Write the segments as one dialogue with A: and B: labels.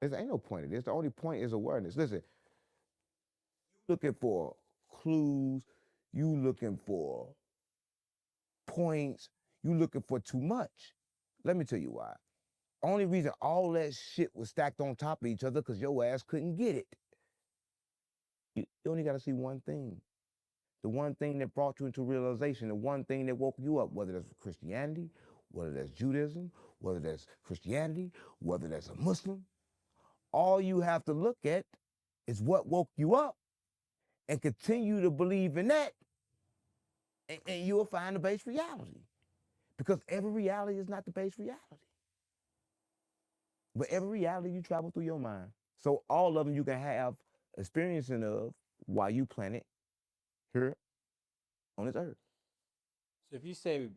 A: There ain't no point in this. The only point is awareness. Listen, looking for clues, you looking for points, you looking for too much. Let me tell you why. Only reason all that shit was stacked on top of each other because your ass couldn't get it. You only got to see one thing. The one thing that brought you into realization, the one thing that woke you up, whether that's Christianity, whether that's Judaism, whether that's Christianity, whether that's a Muslim, all you have to look at is what woke you up and continue to believe in that, and you'll find the base reality. Because every reality is not the base reality. But every reality you travel through your mind. So all of them you can have experiencing of while you planet here on this earth.
B: So if you say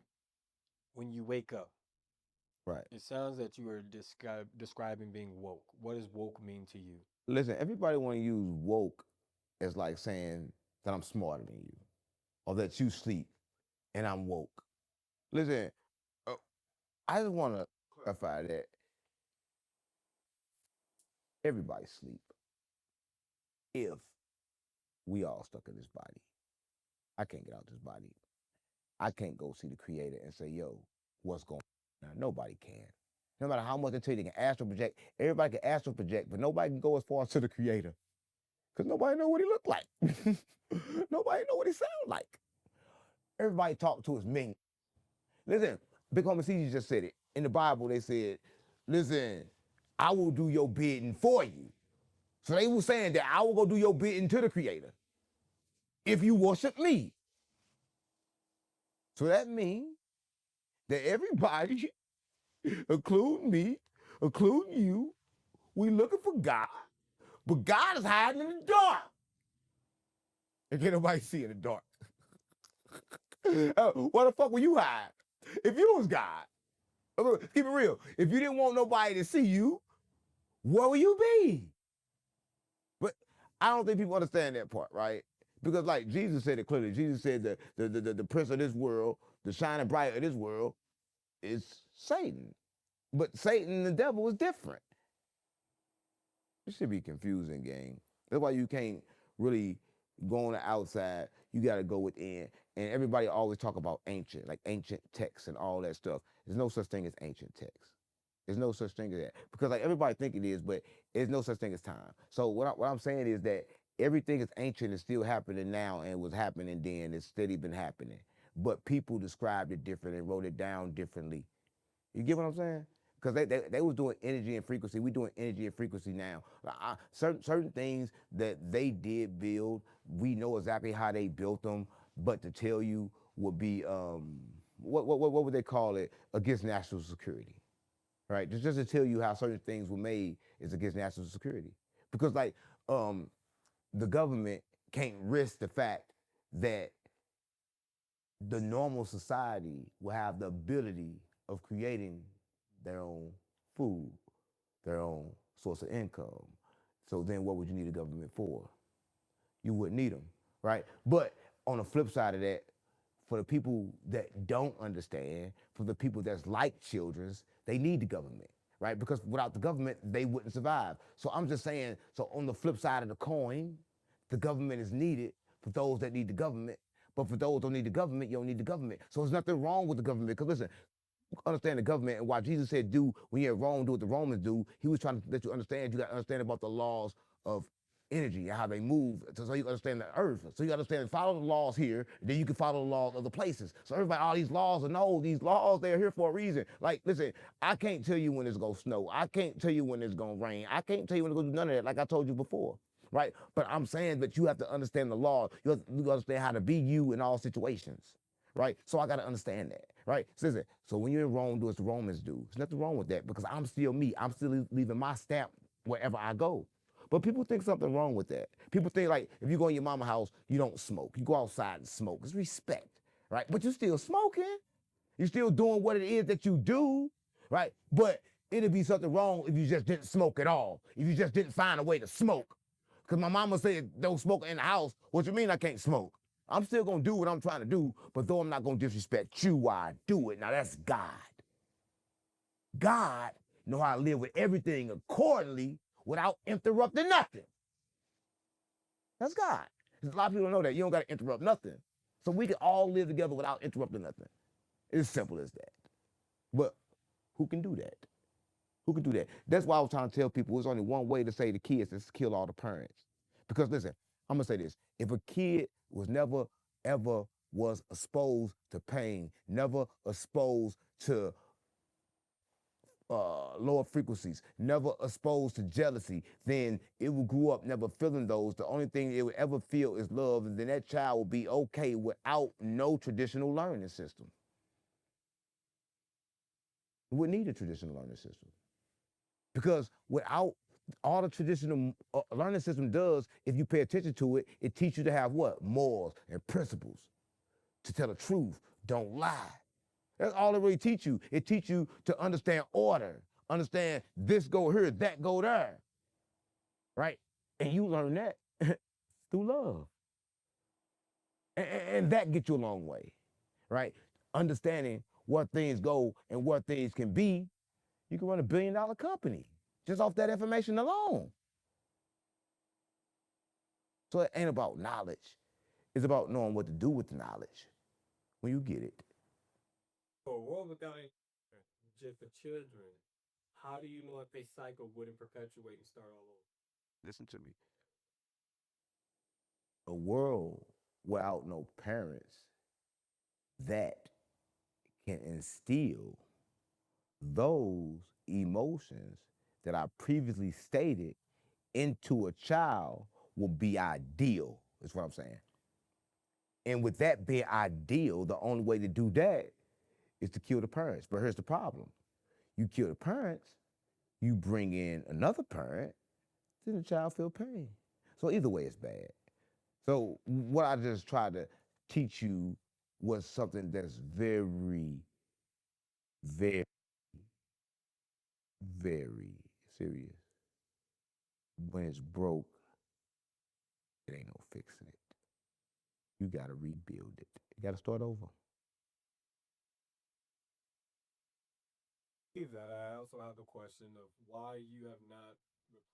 B: when you wake up,
A: Right.
B: it sounds that you are describing being woke. What does woke mean to you?
A: Listen, everybody want to use woke as like saying that I'm smarter than you or that you sleep and I'm woke. Listen, uh, I just want to clarify that everybody sleep if we all stuck in this body. I can't get out this body. I can't go see the creator and say, yo, what's going on? Now, nobody can. No matter how much they tell you they can astral project, everybody can astral project, but nobody can go as far as to the creator. Because nobody know what he look like. Nobody know what he sound like. Everybody talk to his minion. Listen, Big Homie CG just said it. In the Bible, they said, listen, I will do your bidding for you. So they were saying that I will go do your bidding to the creator if you worship me. So that means that everybody, including me, including you, we looking for God, but God is hiding in the dark. And can't nobody see in the dark. Why the fuck will you hide? If you was God, keep it real. If you didn't want nobody to see you, where will you be? But I don't think people understand that part, right? Because like Jesus said it clearly. Jesus said that the prince of this world, the shining bright of this world, is Satan. But Satan and the devil is different. It should be confusing, gang. That's why you can't really go on the outside. You got to go within. And everybody always talk about ancient, like ancient texts and all that stuff. There's no such thing as ancient texts. There's no such thing as that because like everybody think it is, but there's no such thing as time. So what I'm saying is that everything is ancient and still happening now and was happening then. It's steady been happening, but people described it different and wrote it down differently. You get what I'm saying? Because they was doing energy and frequency. We doing energy and frequency now. Certain things that they did build, we know exactly how they built them. But to tell you would be what would they call it, against national security, right? Just to tell you how certain things were made is against national security. Because like the government can't risk the fact that the normal society will have the ability of creating their own food, their own source of income. So then what would you need a government for? You wouldn't need them, right? But on the flip side of that, for the people that don't understand, for the people that's like children's, they need the government, right? Because without the government, they wouldn't survive. So I'm just saying, so on the flip side of the coin, the government is needed for those that need the government. But for those who don't need the government, you don't need the government. So there's nothing wrong with the government. Because listen, understand the government and why Jesus said, do when you're in Rome, do what the Romans do. He was trying to let you understand. You got to understand about the laws of energy and how they move, so you can understand the earth. So you understand, follow the laws here, then you can follow the laws of the places. So everybody, all these laws, are no, these laws, they're here for a reason. Like, listen, I can't tell you when it's gonna snow. I can't tell you when it's gonna rain. I can't tell you when it's gonna do none of that, like I told you before. Right? But I'm saying that you have to understand the law. You have to understand how to be you in all situations. Right? So I gotta understand that. Right? So listen, so when you're in Rome, do what the Romans do. There's nothing wrong with that because I'm still me. I'm still leaving my stamp wherever I go. But people think something wrong with that. People think like if you go in your mama's house, you don't smoke. You go outside and smoke. It's respect, right? But you're still smoking. You're still doing what it is that you do, right? But it'd be something wrong if you just didn't smoke at all. If you just didn't find a way to smoke. Because my mama said don't smoke in the house. What you mean I can't smoke? I'm still gonna do what I'm trying to do, but though I'm not gonna disrespect you while I do it. Now that's God. God know how to live with everything accordingly without interrupting nothing. That's God. A lot of people don't know that. You don't got to interrupt nothing. So we can all live together without interrupting nothing. It's as simple as that. But who can do that? Who can do that? That's why I was trying to tell people there's only one way to say the kids is kill all the parents. Because listen, I'm gonna say this. If a kid was never, ever was exposed to pain, never exposed to lower frequencies, never exposed to jealousy, then it will grow up never feeling those. The only thing it would ever feel is love, and then that child will be okay without no traditional learning system. It wouldn't need a traditional learning system. Because without all the traditional learning system does, if you pay attention to it, it teaches you to have what? Morals and principles. To tell the truth, don't lie. That's all it really teach you. It teach you to understand order, understand this go here, that go there, right? And you learn that through love. And that gets you a long way, right? Understanding where things go and where things can be, you can run $1 billion company just off that information alone. So it ain't about knowledge. It's about knowing what to do with the knowledge when you get it.
C: For a world without any just for children, how do you know if they cycle wouldn't perpetuate and start all over?
A: Listen to me. A world without no parents that can instill those emotions that I previously stated into a child will be ideal, is what I'm saying. And with that being ideal, the only way to do that is to kill the parents. But here's the problem. You kill the parents, you bring in another parent, then the child feel pain. So either way, it's bad. So what I just tried to teach you was something that's very, very, very serious. When it's broke, it ain't no fixing it. You gotta rebuild it. You gotta start over.
C: That I also have the question of why you have not replaced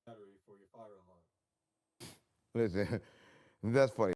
C: the battery for your fire alarm.
A: Listen, that's funny.